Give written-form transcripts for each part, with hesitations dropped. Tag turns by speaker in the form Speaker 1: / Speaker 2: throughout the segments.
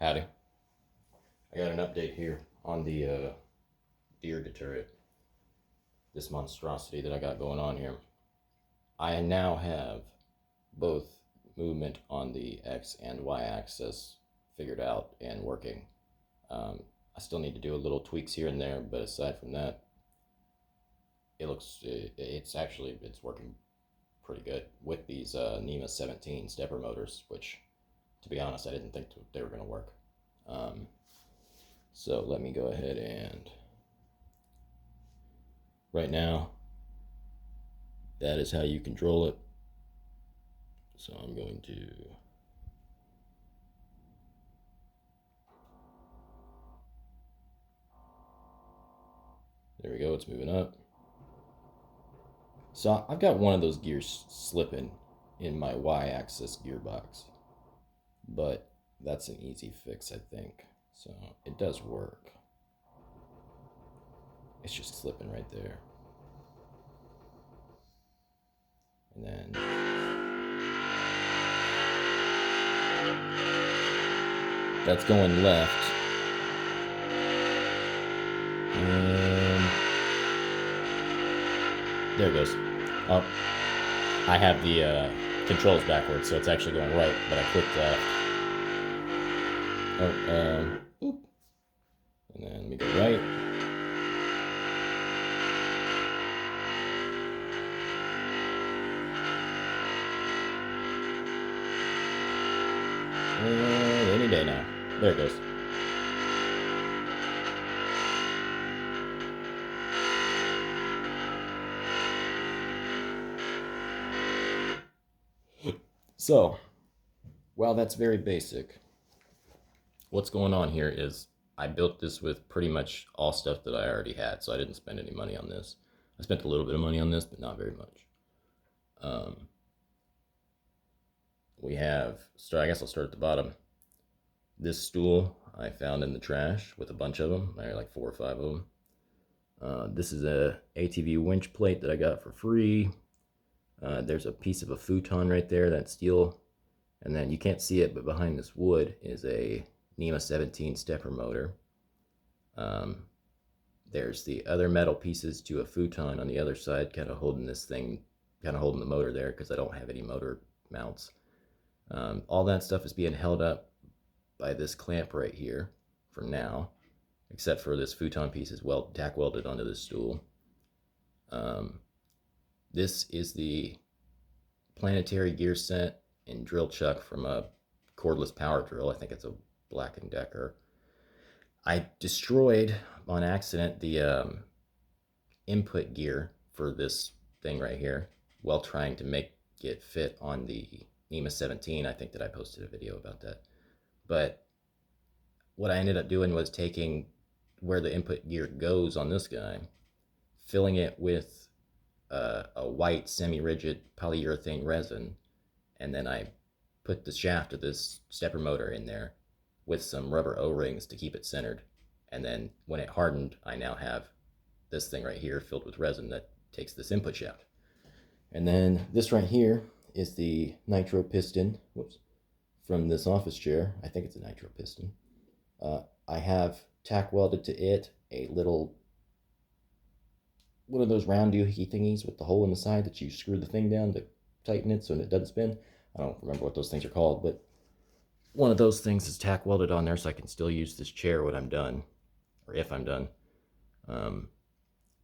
Speaker 1: Howdy. I got an update here on the deer deterrent, this monstrosity that I got going on here. I now have both movement on the X and Y axis figured out and working. I still need to do a little tweaks here and there, but aside from that, it's working pretty good with these NEMA17 stepper motors, which, to be honest, I didn't think they were going to work. So let me go ahead and right now, that is how you control it. So I'm going to there we go, it's moving up. So I've got one of those gears slipping in my Y-axis gearbox, but that's an easy fix, I think. So it does work. It's just slipping right there. And then that's going left. And there it goes. Oh, I have the controls backwards, so it's actually going right, but I clicked left. Oop. And then let me go right. And any day now. There it goes. So, while that's very basic, what's going on here is I built this with pretty much all stuff that I already had, so I didn't spend any money on this. I spent a little bit of money on this, but not very much. We have, I guess I'll start at the bottom. This stool I found in the trash with a bunch of them. There are like 4 or 5 of them. This is a ATV winch plate that I got for free. There's a piece of a futon right there, that's steel. And then you can't see it, but behind this wood is a NEMA17 stepper motor. There's the other metal pieces to a futon on the other side, kind of holding this thing, kind of holding the motor there because I don't have any motor mounts. All that stuff is being held up by this clamp right here for now, except for this futon piece is tack welded onto this stool. This is the planetary gear set and drill chuck from a cordless power drill. I think it's a Black & Decker. I destroyed on accident the input gear for this thing right here while trying to make it fit on the NEMA17. I think that I posted a video about that. But what I ended up doing was taking where the input gear goes on this guy, filling it with a white semi-rigid polyurethane resin, and then I put the shaft of this stepper motor in there with some rubber O-rings to keep it centered. And then when it hardened, I now have this thing right here filled with resin that takes this input shaft. And then this right here is the nitro piston, from this office chair. I think it's a nitro piston. I have tack welded to it a little, one of those round doohickey thingies with the hole in the side that you screw the thing down to tighten it so it doesn't spin. I don't remember what those things are called, but one of those things is tack welded on there so I can still use this chair when I'm done, or if I'm done.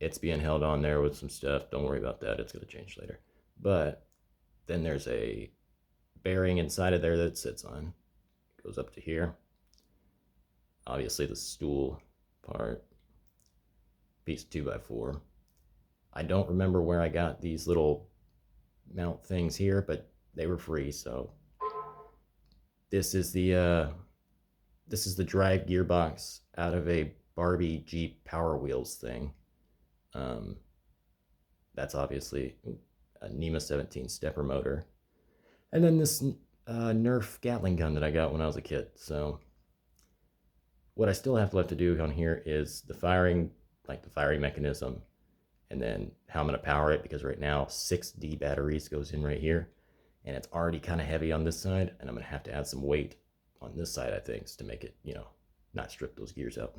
Speaker 1: It's being held on there with some stuff. Don't worry about that. It's going to change later. But then there's a bearing inside of there that it sits on. It goes up to here. Obviously the stool part, piece of 2x4. I don't remember where I got these little mount things here, but they were free. So this is the drive gearbox out of a Barbie Jeep Power Wheels thing. That's obviously a NEMA17 stepper motor. And then this Nerf Gatling gun that I got when I was a kid. So what I still have left to do on here is the firing, like the firing mechanism, and then how I'm going to power it, because right now 6D batteries goes in right here, and it's already kind of heavy on this side, and I'm going to have to add some weight on this side, I think, is to make it, not strip those gears out.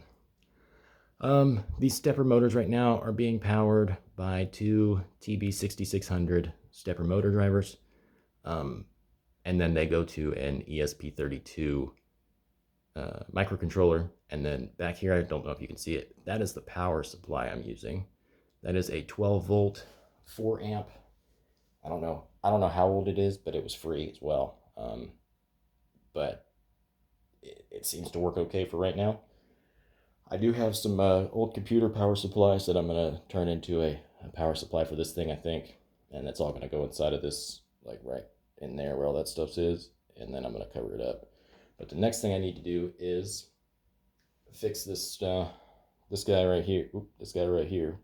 Speaker 1: These stepper motors right now are being powered by two TB6600 stepper motor drivers. And then they go to an ESP32 microcontroller. And then back here, I don't know if you can see it, that is the power supply I'm using. That is a 12 volt, 4 amp. I don't know how old it is, but it was free as well. But it seems to work okay for right now. I do have some old computer power supplies that I'm going to turn into a power supply for this thing, I think. And that's all going to go inside of this, like right in there where all that stuff is. And then I'm going to cover it up. But the next thing I need to do is fix this this guy right here. This guy right here.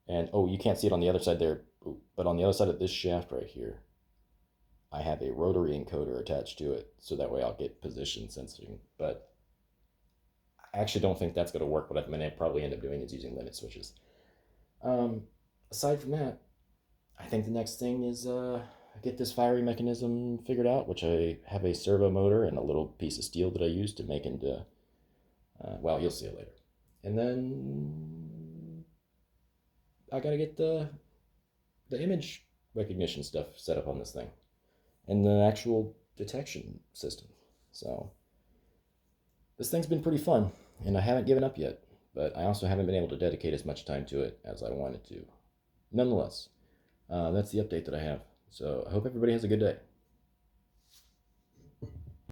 Speaker 1: And oh, you can't see it on the other side there. But on the other side of this shaft right here, I have a rotary encoder attached to it. So that way I'll get position sensing. But I actually don't think that's going to work. What I'm going to probably end up doing is using limit switches. Aside from that, I think the next thing is get this firing mechanism figured out, which I have a servo motor and a little piece of steel that I use to make into, well, you'll see it later. And then I got to get the image recognition stuff set up on this thing and the actual detection system. So this thing's been pretty fun, and I haven't given up yet, but I also haven't been able to dedicate as much time to it as I wanted to. Nonetheless, that's the update that I have. So I hope everybody has a good day.